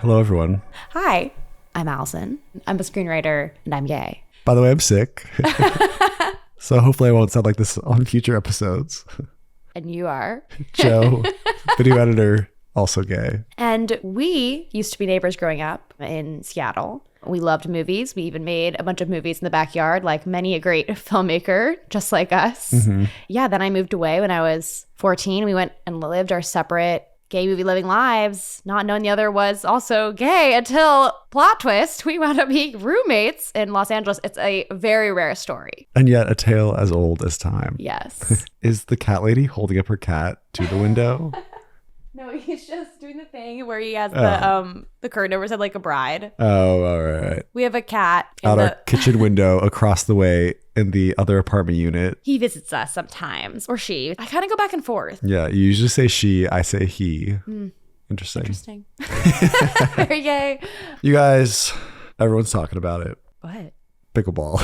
Hello, everyone. Hi, I'm Allison. I'm a screenwriter and I'm gay. By the way, I'm sick. So hopefully I won't sound like this on future episodes. And you are? Joe, video editor, also gay. And we used to be neighbors growing up in Seattle. We loved movies. We even made a bunch of movies in the backyard, like many a great filmmaker, just like us. Mm-hmm. Yeah, then I moved away when I was 14. We went and lived our separate gay movie living lives, not knowing the other was also gay until, plot twist, we wound up being roommates in Los Angeles. It's a very rare story. And yet a tale as old as time. Yes. Is the cat lady holding up her cat to the window? No, he's just doing the thing where he has the curtain over his head like a bride. Oh, all right. We have a cat Out our kitchen window across the way in the other apartment unit. He visits us sometimes, or she. I kind of go back and forth. Yeah, you usually say she, I say he. Interesting. Very gay. You guys, everyone's talking about it. What? Pickleball.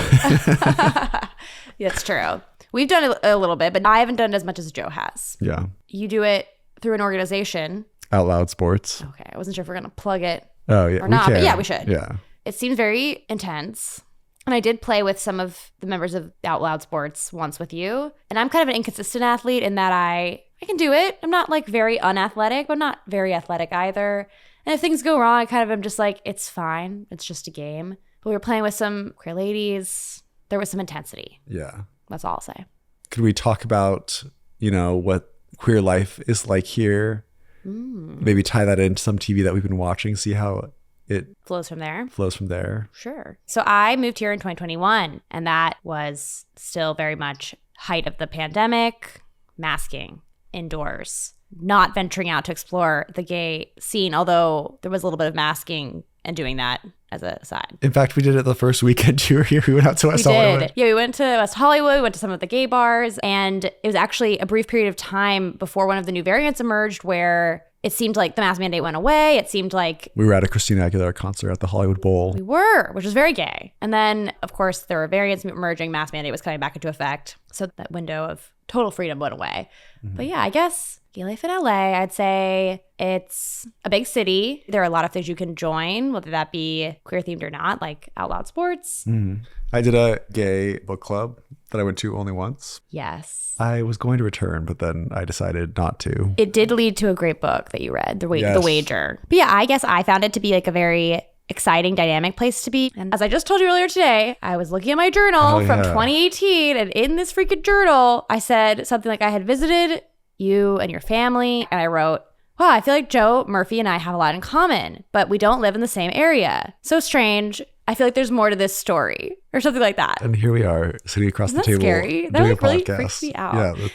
That's true. We've done it a little bit, but I haven't done it as much as Joe has. Yeah. You do it through an organization. Out Loud Sports. Okay, I wasn't sure if we're going to plug it or not, but yeah, we should. Yeah. It seems very intense. And I did play with some of the members of Out Loud Sports once with you. And I'm kind of an inconsistent athlete in that I can do it. I'm not like very unathletic, but not very athletic either. And if things go wrong, I kind of am just like, it's fine. It's just a game. But we were playing with some queer ladies. There was some intensity. Yeah. That's all I'll say. Could we talk about, what queer life is like here? Maybe tie that into some TV that we've been watching, see how it flows from there. Sure. So I moved here in 2021, and that was still very much height of the pandemic, masking, indoors, not venturing out to explore the gay scene, although there was a little bit of masking and doing that as a side. In fact, we did it the first weekend you were here. We went out to West Hollywood. Yeah, we went to West Hollywood, we went to some of the gay bars, and it was actually a brief period of time before one of the new variants emerged where it seemed like the mask mandate went away. It seemed like we were at a Christina Aguilera concert at the Hollywood Bowl. We were, which was very gay. And then, of course, there were variants emerging. Mask mandate was coming back into effect. So that window of total freedom went away. Mm-hmm. But yeah, I guess gay life in LA, I'd say it's a big city. There are a lot of things you can join, whether that be queer themed or not, like Out Loud Sports. Mm-hmm. I did a gay book club that I went to only once. Yes. I was going to return, but then I decided not to. It did lead to a great book that you read, The Wager. But yeah, I guess I found it to be like a very exciting, dynamic place to be. And as I just told you earlier today, I was looking at my journal from 2018, and in this freaking journal, I said something like I had visited you and your family, and I wrote, wow, I feel like Joe Murphy and I have a lot in common, but we don't live in the same area. So strange. I feel like there's more to this story, or something like that. And here we are sitting across the table. Scary? That doing like a really podcast. freaks me out. Yeah,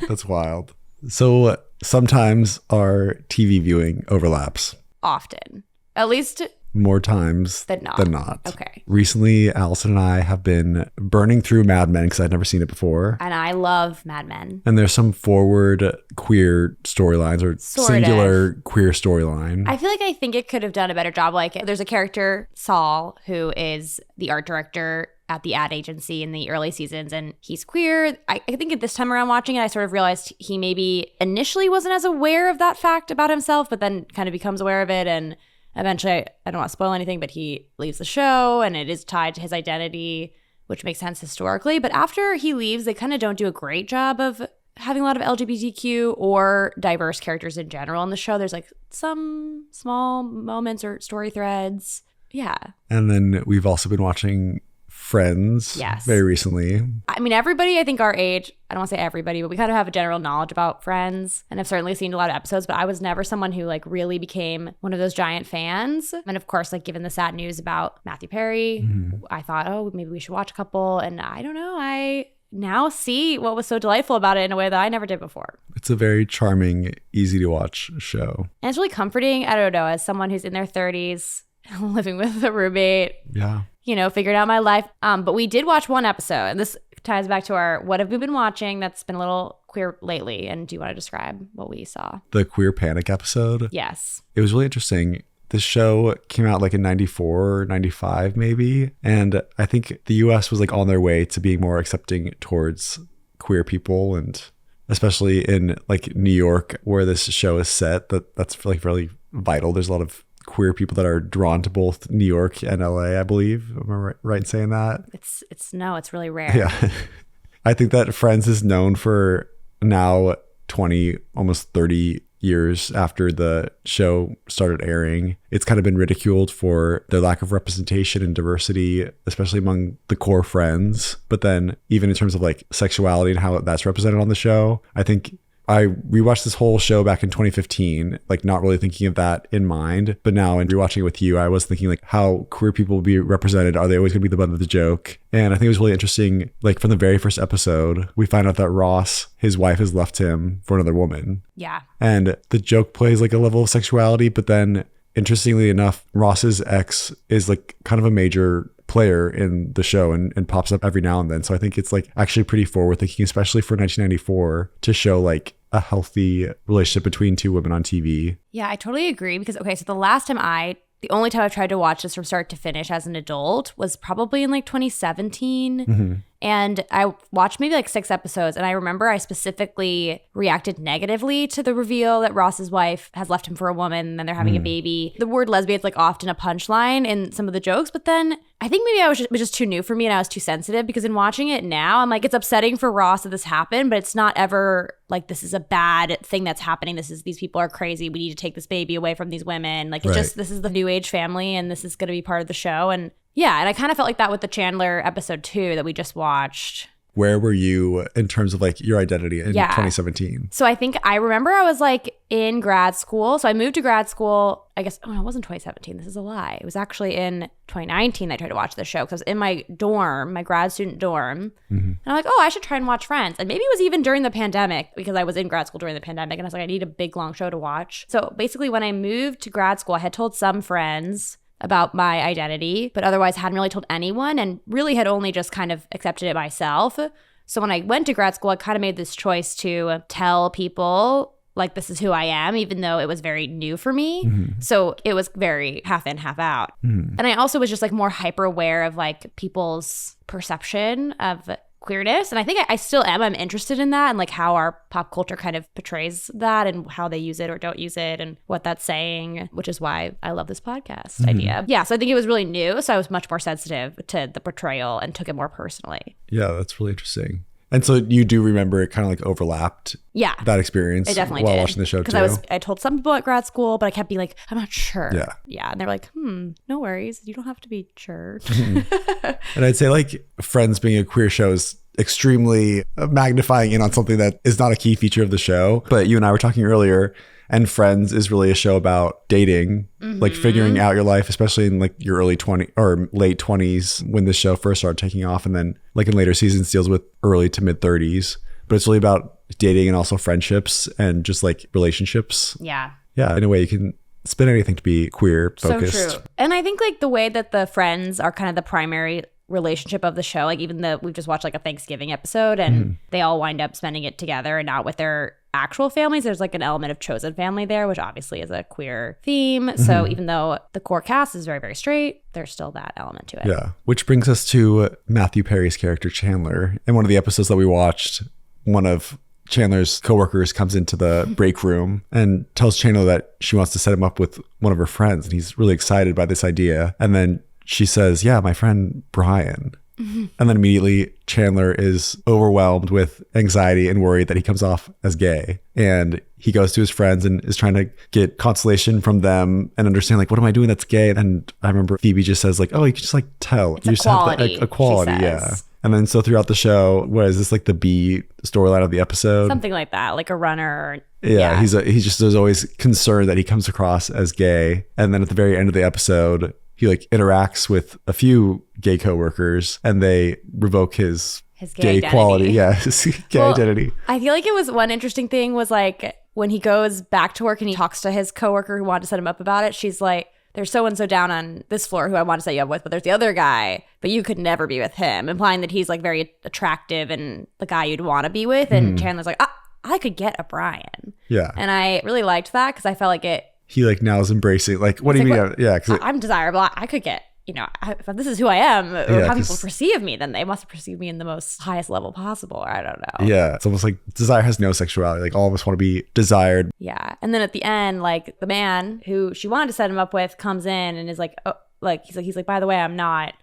that's wild. So sometimes our TV viewing overlaps. Often. At least more times than not. Okay. Recently, Allison and I have been burning through Mad Men because I'd never seen it before. And I love Mad Men. And there's some forward queer storylines or singular queer storyline. I think it could have done a better job. Like there's a character, Saul, who is the art director at the ad agency in the early seasons, and he's queer. I think at this time around watching it, I sort of realized he maybe initially wasn't as aware of that fact about himself, but then kind of becomes aware of it, and eventually, I don't want to spoil anything, but he leaves the show and it is tied to his identity, which makes sense historically. But after he leaves, they kind of don't do a great job of having a lot of LGBTQ or diverse characters in general in the show. There's like some small moments or story threads. Yeah. And then we've also been watching Friends very recently. I mean, everybody, I think our age, I don't want to say everybody, but we kind of have a general knowledge about Friends and have certainly seen a lot of episodes, but I was never someone who like really became one of those giant fans. And of course, like given the sad news about Matthew Perry, I thought, oh, maybe we should watch a couple. And I don't know, I now see what was so delightful about it in a way that I never did before. It's a very charming, easy to watch show. And it's really comforting, I don't know, as someone who's in their 30s, living with a roommate. Yeah. Figured out my life. But we did watch one episode, and this ties back to our what have we been watching that's been a little queer lately. And do you want to describe what we saw? The Queer Panic episode? Yes. It was really interesting. This show came out like in 94, 95 maybe. And I think the US was like on their way to being more accepting towards queer people, and especially in like New York where this show is set, that's like really vital. There's a lot of queer people that are drawn to both New York and LA, I believe. Am I right in saying that? It's really rare. Yeah. I think that Friends is known for now 20, almost 30 years after the show started airing. It's kind of been ridiculed for their lack of representation and diversity, especially among the core friends. But then even in terms of like sexuality and how that's represented on the show, I think I rewatched this whole show back in 2015, like not really thinking of that in mind. But now in rewatching it with you, I was thinking like how queer people will be represented. Are they always going to be the butt of the joke? And I think it was really interesting. Like from the very first episode, we find out that Ross, his wife, has left him for another woman. Yeah. And the joke plays like a level of sexuality. But then interestingly enough, Ross's ex is like kind of a major player in the show and pops up every now and then. So I think it's like actually pretty forward thinking, especially for 1994, to show like a healthy relationship between two women on TV. Yeah, I totally agree because, okay, so the only time I've tried to watch this from start to finish as an adult was probably in like 2017. Mm-hmm. And I watched maybe like 6 episodes. And I remember I specifically reacted negatively to the reveal that Ross's wife has left him for a woman and then they're having a baby. The word lesbian is like often a punchline in some of the jokes. But then I think maybe it was just too new for me and I was too sensitive, because in watching it now, I'm like, it's upsetting for Ross that this happened, but it's not ever like this is a bad thing that's happening. These people are crazy. We need to take this baby away from these women. Like it's just, this is the new age family and this is going to be part of the show. And yeah, and I kind of felt like that with the Chandler episode 2 that we just watched. Where were you in terms of like your identity in 2017? So I think I remember I was like in grad school. So I moved to grad school, I guess, it wasn't 2017. This is a lie. It was actually in 2019 I tried to watch the show because I was in my dorm, my grad student dorm. Mm-hmm. And I'm like, I should try and watch Friends. And maybe it was even during the pandemic, because I was in grad school during the pandemic. And I was like, I need a big, long show to watch. So basically when I moved to grad school, I had told some friends about my identity, but otherwise hadn't really told anyone and really had only just kind of accepted it myself. So when I went to grad school, I kind of made this choice to tell people like, this is who I am, even though it was very new for me. Mm-hmm. So it was very half in, half out. Mm-hmm. And I also was just like more hyper aware of like people's perception of queerness. And I think I still am. I'm interested in that and like how our pop culture kind of portrays that and how they use it or don't use it and what that's saying, which is why I love this podcast idea. Yeah. So I think it was really new. So I was much more sensitive to the portrayal and took it more personally. Yeah, that's really interesting. And so you do remember it kind of like overlapped that experience while watching the show too? Because I told some people at grad school, but I kept being like, I'm not sure. Yeah. And they're like, no worries. You don't have to be sure. Mm-hmm. And I'd say like Friends being a queer show is extremely magnifying in on something that is not a key feature of the show. But you and I were talking earlier, and Friends is really a show about dating, like figuring out your life, especially in like your early 20s or late 20s when the show first started taking off. And then like in later seasons deals with early to mid 30s. But it's really about dating and also friendships and just like relationships. Yeah. Yeah. In a way, you can spin anything to be queer focused. So true. And I think like the way that the friends are kind of the primary relationship of the show, like even we've just watched like a Thanksgiving episode and they all wind up spending it together and not with their actual families. There's like an element of chosen family there, which obviously is a queer theme. So even though the core cast is very, very straight, there's still that element to it. Yeah. Which brings us to Matthew Perry's character, Chandler. In one of the episodes that we watched, one of Chandler's coworkers comes into the break room and tells Chandler that she wants to set him up with one of her friends. And he's really excited by this idea. And then she says, yeah, my friend Brian. Mm-hmm. And then immediately Chandler is overwhelmed with anxiety and worried that he comes off as gay. And he goes to his friends and is trying to get consolation from them and understand, like, what am I doing that's gay? And I remember Phoebe just says, like, oh, you can just like tell. It's you just quality, have a quality, yeah. And then so throughout the show, what is this, like the B storyline of the episode? Something like that, like a runner. Yeah, he's just there's always concerned that he comes across as gay. And then at the very end of the episode, he like interacts with a few gay coworkers and they revoke his gay quality. Yeah, his gay identity. I feel like it was one interesting thing was like when he goes back to work and he talks to his coworker who wanted to set him up about it, she's like, there's so-and-so down on this floor who I want to set you up with, but there's the other guy, but you could never be with him, implying that he's like very attractive and the guy you'd want to be with. And Chandler's like, I could get a Brian. Yeah. And I really liked that because I felt like it. He like now is embracing, like, what do you mean? Yeah, I'm desirable. I could get if this is who I am, or how people 'cause- perceive me, then they must perceive me in the most highest level possible. Or I don't know. Yeah, it's almost like desire has no sexuality. Like all of us want to be desired. Yeah. And then at the end, like the man who she wanted to set him up with comes in and is like, oh, like he's like, by the way, I'm not.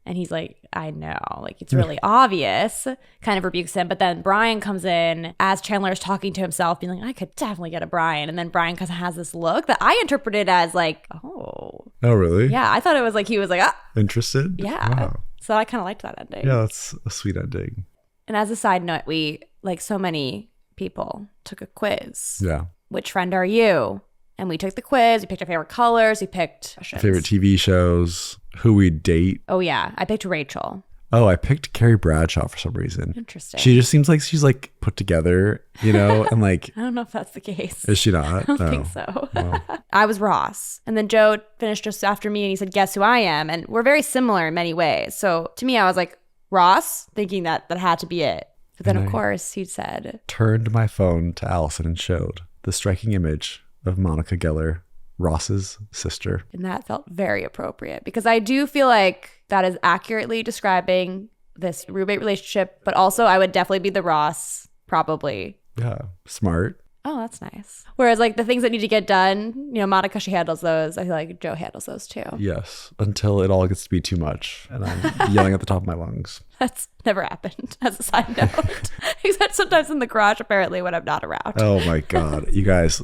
And he's like, I know, like it's really obvious, kind of rebukes him. But then Brian comes in as Chandler is talking to himself, being like, I could definitely get a Brian. And then Brian kind of has this look that I interpreted as like, oh. Oh, really? Yeah, I thought it was like he was like, ah. Interested? Yeah. Wow. So I kind of liked that ending. Yeah, that's a sweet ending. And as a side note, we, like so many people, took a quiz. Yeah. Which friend are you? And we took the quiz. We picked our favorite colors. We picked favorite TV shows, who we date. Oh, yeah. I picked Rachel. Oh, I picked Carrie Bradshaw for some reason. Interesting. She just seems like she's like put together, and like. I don't know if that's the case. Is she not? I don't think so. Well. I was Ross. And then Joe finished just after me and he said, guess who I am? And we're very similar in many ways. So to me, I was like, Ross, thinking that had to be it. But then, of course, he said. Turned my phone to Allison and showed the striking image of Monica Geller, Ross's sister. And that felt very appropriate because I do feel like that is accurately describing this roommate relationship, but also I would definitely be the Ross, probably. Yeah, smart. Oh, that's nice. Whereas like the things that need to get done, Monica, she handles those. I feel like Joe handles those too. Yes, until it all gets to be too much and I'm yelling at the top of my lungs. That's never happened, as a side note. Except sometimes in the garage, apparently, when I'm not around. Oh my God. You guys,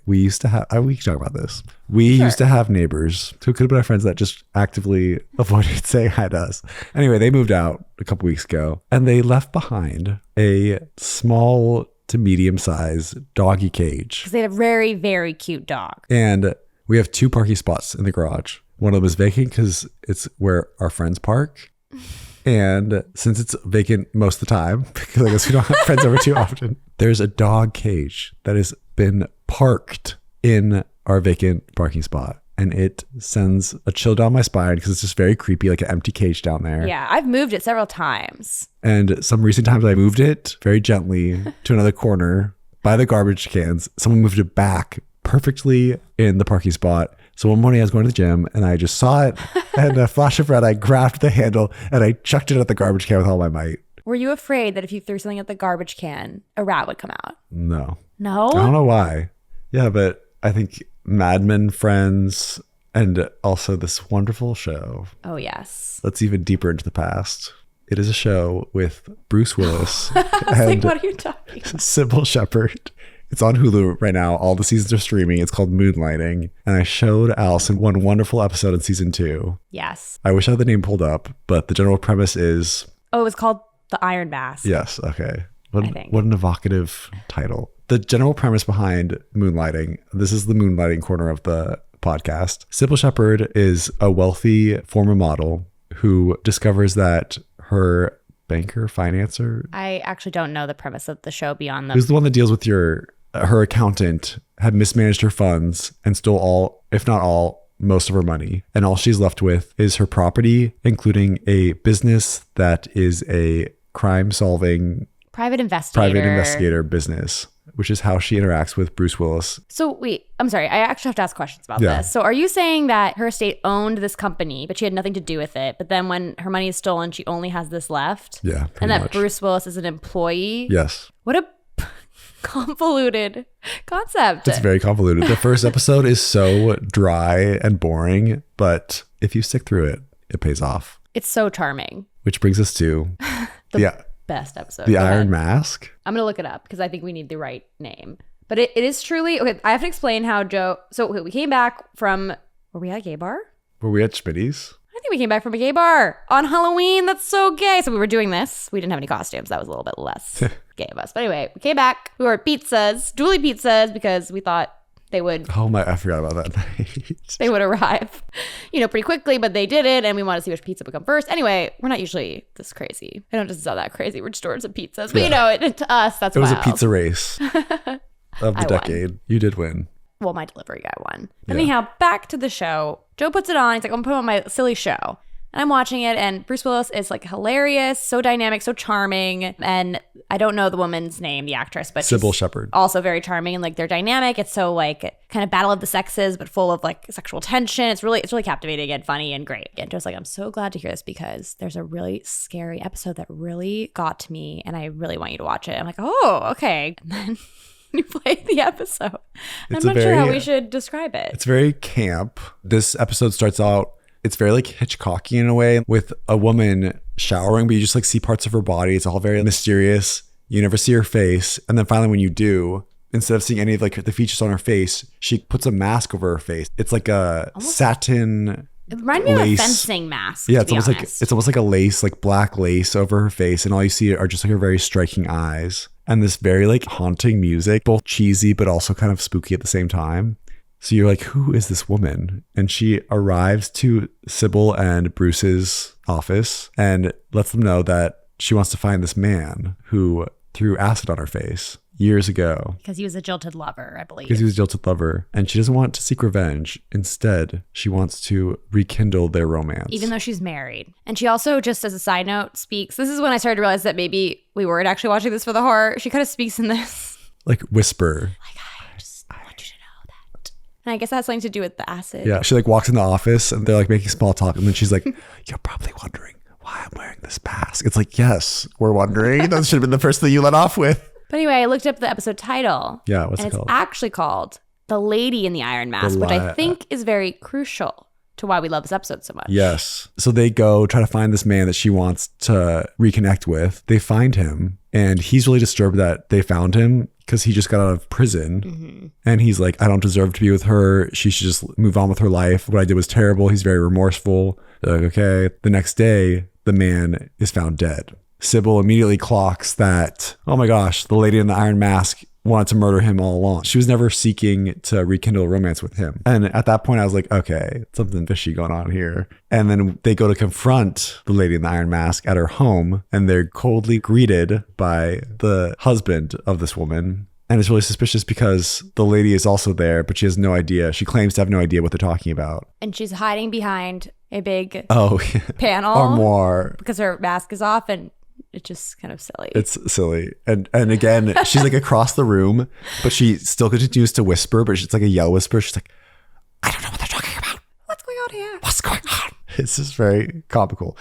we used to have, we can talk about this. We used to have neighbors who could have been our friends that just actively avoided saying hi to us. Anyway, they moved out a couple weeks ago and they left behind a small to medium-sized doggy cage. Because they had a very, very cute dog. And we have 2 parking spots in the garage. One of them is vacant because it's where our friends park. And since it's vacant most of the time, because I guess we don't have friends over too often, there's a dog cage that has been parked in our vacant parking spot. And it sends a chill down my spine because it's just very creepy, like an empty cage down there. Yeah, I've moved it several times. And some recent times I moved it very gently to another corner by the garbage cans. Someone moved it back perfectly in the parking spot. So one morning I was going to the gym and I just saw it and a flash of red, I grabbed the handle and I chucked it at the garbage can with all my might. Were you afraid that if you threw something at the garbage can, a rat would come out? No. No? I don't know why. Yeah, but I think Mad Men friends and also this wonderful show. Oh, yes. That's even deeper into the past. It is a show with Bruce Willis I was and like, what are you talking about? Sybil Shepherd. It's on Hulu right now. All the seasons are streaming. It's called Moonlighting. And I showed Allison one wonderful episode in season 2. Yes. I wish I had the name pulled up, but the general premise is... Oh, it was called The Iron Mask. Yes. Okay. What an evocative title. The general premise behind Moonlighting, this is the Moonlighting corner of the podcast. Sybil Shepherd is a wealthy former model who discovers that her banker, financer... I actually don't know the premise of the show beyond who's the one that deals with her accountant had mismanaged her funds and stole all, if not all, most of her money. And all she's left with is her property, including a business that is a crime-solving... Private investigator business, which is how she interacts with Bruce Willis. So wait, I'm sorry. I actually have to ask questions about this. So are you saying that her estate owned this company, but she had nothing to do with it? But then when her money is stolen, she only has this left? Yeah, and that much. Bruce Willis is an employee? Yes. What a convoluted concept. It's very convoluted. The first episode is so dry and boring, but if you stick through it, it pays off. It's so charming. Which brings us to the best episode. The Iron Mask. I'm going to look it up because I think we need the right name. But it is truly... Okay, I have to explain how Joe... So we came back from... Were we at a gay bar? Were we at Schmitty's? I think we came back from a gay bar on Halloween. That's so gay. So we were doing this. We didn't have any costumes. That was a little bit less gay of us. But anyway, we came back. We were at pizzas, Dually pizzas, because we thought they would... Oh my, I forgot about that night. They would arrive, pretty quickly, but they didn't. And we wanted to see which pizza would come first. Anyway, we're not usually this crazy. I don't just sound that crazy. We're just ordering some pizzas. But to us, that's wild. It was a pizza race of the decade. Won. You did win. Well, my delivery guy won. But anyhow, back to the show. Joe puts it on. He's like, I'm going to put on my silly show. And I'm watching it, and Bruce Willis is like hilarious, so dynamic, so charming. And I don't know the woman's name, the actress, but Sybil she's Shepherd. also very charming, and like they're dynamic. It's so like kind of battle of the sexes, but full of like sexual tension. It's really captivating and funny and great. And just like, I'm so glad to hear this because there's a really scary episode that really got to me, and I really want you to watch it. I'm like, oh, okay. And then you played the episode. I'm not sure how we should describe it. It's very camp. This episode starts out, it's very like Hitchcockian in a way, with a woman showering, but you just like see parts of her body. It's all very mysterious. You never see her face. And then finally when you do, instead of seeing any of like the features on her face, she puts a mask over her face. It's like a satin It reminded me lace. of a fencing mask. Yeah, to be it's almost like a lace, like black lace over her face, and all you see are just like her very striking eyes and this very like haunting music, both cheesy but also kind of spooky at the same time. So you're like, who is this woman? And she arrives to Sybil and Bruce's office and lets them know that she wants to find this man who threw acid on her face years ago. Because he was a jilted lover, I believe. Because he was a jilted lover. And she doesn't want to seek revenge. Instead, she wants to rekindle their romance. Even though she's married. And she also, just as a side note, speaks. This is when I started to realize that maybe we weren't actually watching this for the horror. She kind of speaks in this. Like whisper. Like, I just want you to know that. And I guess that has something to do with the acid. Yeah. She like walks in the office and they're like making small talk. And then she's like, you're probably wondering why I'm wearing this mask. It's like, yes, we're wondering. That should have been the first thing you let off with. But anyway, I looked up the episode title. Yeah, what's it called? called? It's actually called The Lady in the Iron Mask, which I think is very crucial to why we love this episode so much. Yes. So they go try to find this man that she wants to reconnect with. They find him, and he's really disturbed that they found him because he just got out of prison. Mm-hmm. And he's like, I don't deserve to be with her. She should just move on with her life. What I did was terrible. He's very remorseful. They're like, okay. The next day, the man is found dead. Sybil immediately clocks that, oh my gosh, the lady in the iron mask wanted to murder him all along. She was never seeking to rekindle romance with him. And at that point, I was like, okay, something fishy going on here. And then they go to confront the lady in the iron mask at her home, and they're coldly greeted by the husband of this woman. And it's really suspicious because the lady is also there, but she has no idea. She claims to have no idea what they're talking about. And she's hiding behind a big panel. Armoire. Because her mask is off, and it's just kind of silly. It's silly. And again, she's like across the room, but she still continues to whisper, but it's like a yell whisper. She's like, I don't know what they're talking about. What's going on here? What's going on? It's just very comical.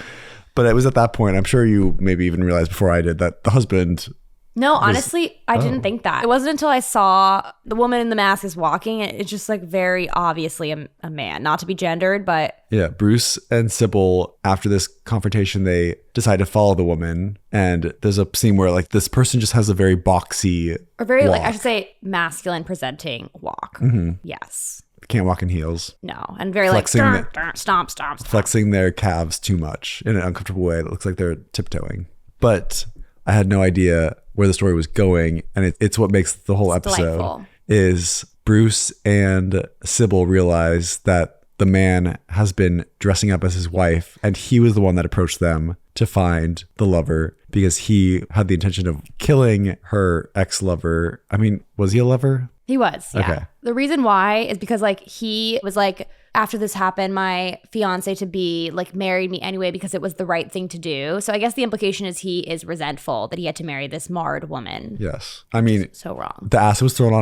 But it was at that point, I'm sure you maybe even realized before I did, that the husband... No, honestly, I didn't think that. It wasn't until I saw the woman in the mask is walking. It's just like very obviously a man, not to be gendered, but... Yeah, Bruce and Sybil, after this confrontation, they decide to follow the woman. And there's a scene where like this person just has a very boxy or very walk. like, I should say masculine presenting walk. Mm-hmm. Yes. Can't walk in heels. No. And very Flexing like, stomp. Flexing their calves too much in an uncomfortable way. It looks like they're tiptoeing. But I had no idea where the story was going, and it's what makes the whole episode delightful. Is Bruce and Sybil realize that the man has been dressing up as his wife, and he was the one that approached them to find the lover because he had the intention of killing her ex-lover. I mean, was he a lover? He was, yeah. Okay. The reason why is because like he was like, after this happened, my fiance to be like married me anyway because it was the right thing to do. So I guess the implication is he is resentful that he had to marry this marred woman. Yes. I mean, so wrong. The acid was thrown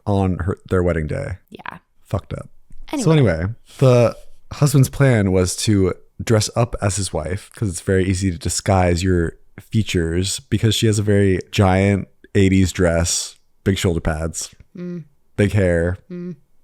on their wedding day. Yeah. Fucked up. So anyway, the husband's plan was to dress up as his wife because it's very easy to disguise your features because she has a very giant 80s dress, big shoulder pads, big hair,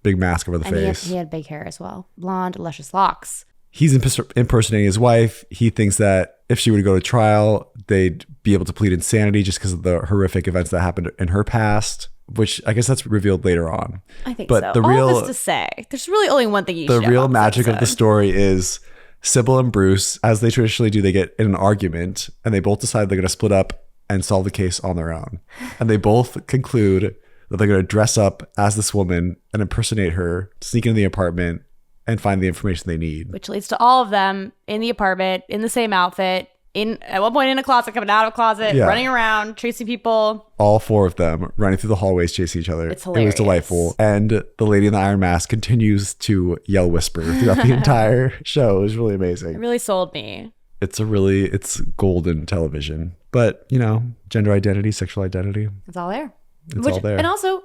big mask over the face. He had big hair as well. Blonde, luscious locks. He's impersonating his wife. He thinks that if she were to go to trial, they'd be able to plead insanity just because of the horrific events that happened in her past, which I guess that's revealed later on. I think but so. The real, all this to say, there's really only one thing you should know. The real magic of the story is Sybil and Bruce, as they traditionally do, they get in an argument and they both decide they're going to split up and solve the case on their own. And they both conclude that they're going to dress up as this woman and impersonate her, sneak into the apartment, and find the information they need. Which leads to all of them in the apartment, in the same outfit, at one point in a closet, coming out of a closet, Yeah. running around, chasing people. All 4 of them running through the hallways, chasing each other. It's It was hilarious. delightful. And the lady in the iron mask continues to yell whisper throughout the entire show. It was really It amazing. really sold me. It's golden television. But, gender identity, sexual identity, It's all there. it's all there. And also,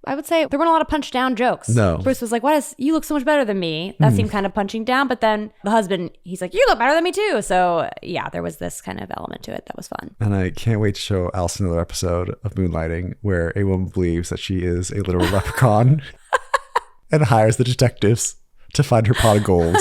I would say there weren't a lot of punch down jokes. No. Bruce was like, you look so much better than me. That seemed kind of punching down. But then the husband, he's like, you look better than me too. So yeah, there was this kind of element to it that was fun. And I can't wait to show Allison another episode of Moonlighting where a woman believes that she is a literal leprechaun and hires the detectives to find her pot of gold.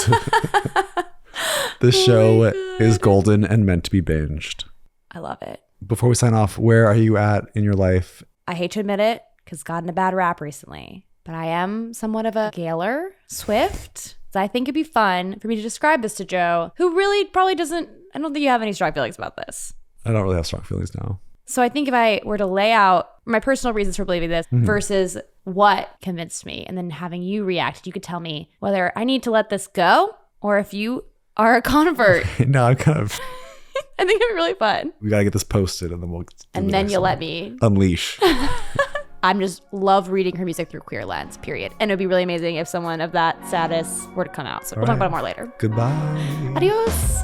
This show is golden and meant to be binged. I love it. Before we sign off, where are you at in your life? I hate to admit it because gotten a bad rap recently, but I am somewhat of a Gaylor Swift. So I think it'd be fun for me to describe this to Joe, who really probably doesn't. I don't think you have any strong feelings about this. I don't really have strong feelings now. So I think if I were to lay out my personal reasons for believing this versus what convinced me, and then having you react, you could tell me whether I need to let this go or if you are a convert. Now I'm kind of... I think it'd be really fun. We got to get this posted and then we'll... And then you'll let me... Unleash. I'm just love reading her music through queer lens, period. And it would be really amazing if someone of that status were to come out. So we'll talk about it more later. Goodbye. Adios.